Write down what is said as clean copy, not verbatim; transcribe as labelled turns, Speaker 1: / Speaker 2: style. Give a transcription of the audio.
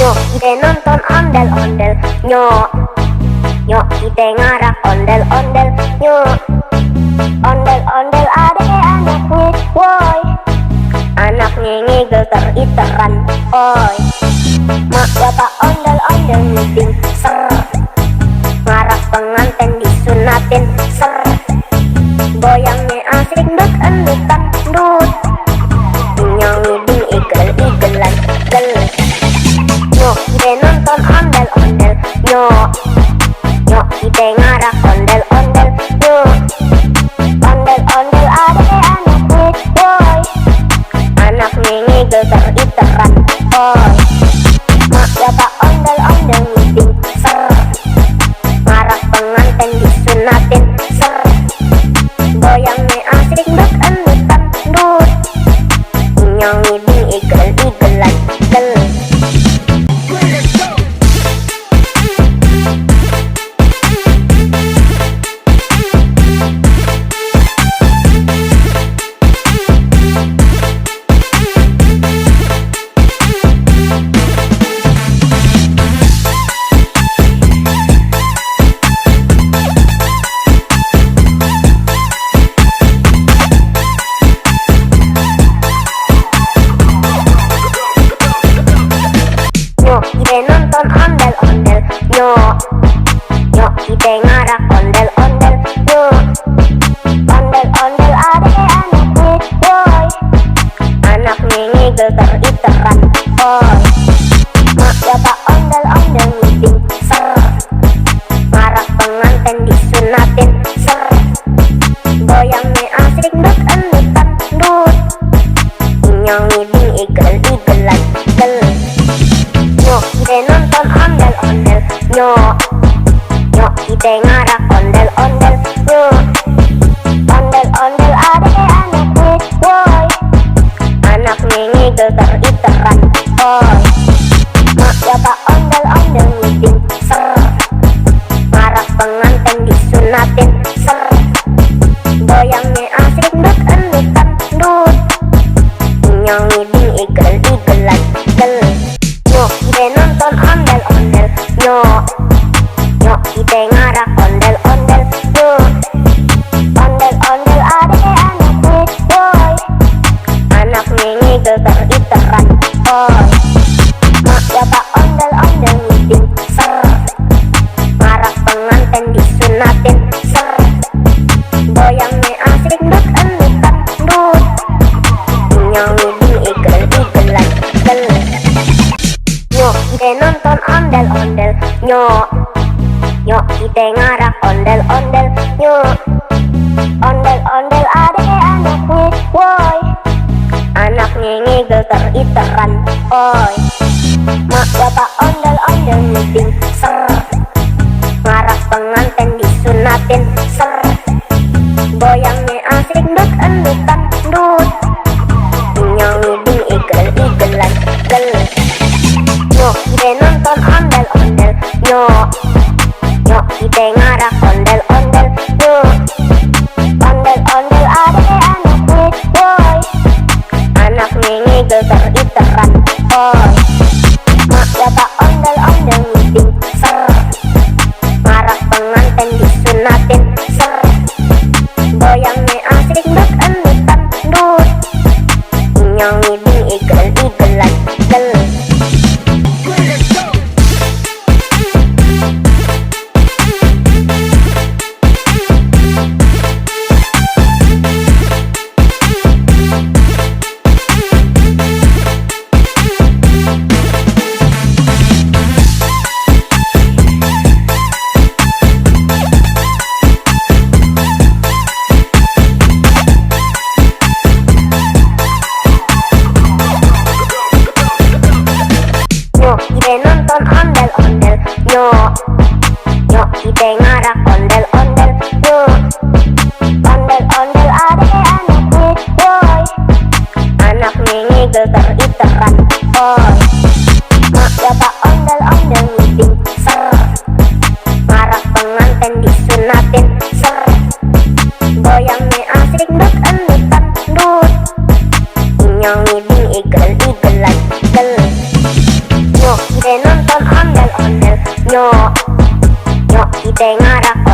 Speaker 1: Nyok ide nonton ondel-ondel, nyok nyok ide ngarak ondel-ondel, nyok ondel-ondel ade anaknya, woi anaknya ngigel teriteran, oi mak bapak ondel-ondel meeting ser ngarak pengantin disunatin ser goyangnya asik dut endutan dut nyanyi ding igel-igelan gel. Nyok ide nonton ondel-ondel, nyok nyok ide ngarak ondel-ondel, nyok ondel-ondel ade anaknya, woi anaknya ngigel teriteran, oi mak bapak ondel-ondel meeting ser ngarak pengantin disunatin ser goyangnya asik dut endutan dut nyanyi ding igel-igelan gel. Nyok ide nonton ondel-ondel, nyok nyok ide ngarak ondel-ondel, nyok ondel-ondel ade anaknya, woi anaknya ngigel teriteran, oi mak bapak ondel-ondel meeting ser ngarak pengantin disunatin ser goyangnya asik dut endutan dut nyanyi ding igel-igelan gel. Nyok ide nonton ondel-ondel, nyok nyok ide ngarak ondel-ondel, nyok ondel-ondel ade anaknya, woi anaknya ngigel teriteran, oi mak bapak ondel-ondel meeting ser ngarak pengantin disunatin ser goyangnya asik dut endutan dut nyanyi ding igel-igelan gel. Nyok ide nonton ondel-ondel, nyok nyok ide ngarak ondel-ondel, nyok ondel-ondel ade anaknya, woi anaknya ngigel teriteran, oi mak bapak ondel-ondel meeting ser ngarak pengantin disunatin ser goyangnya asik dut endutan dut nyanyi ding igel-igelan gel. Nyok ide nonton ondel-ondel, nyok nyok ide ngarak ondel-ondel, nyok ondel-ondel ade anaknya, woi anaknya ngigel teriteran, oi mak bapak ondel-ondel meeting ser ngarak pengantin disunatin ser goyangnya asik dut endutan dut nyanyi ding igel-igelan gel. Nyok ide nonton ondel-ondel, nyok nyok ide ngarak ondel-ondel, nyok ondel-ondel ade anaknya, woi anaknya ngigel teriteran, oi mak bapak ondel-ondel meeting ser ngarak pengantin disunatin ser goyangnya asik dut endutan dut nyanyi ding igel-igelan gel. Nyo, nyo ide ngarak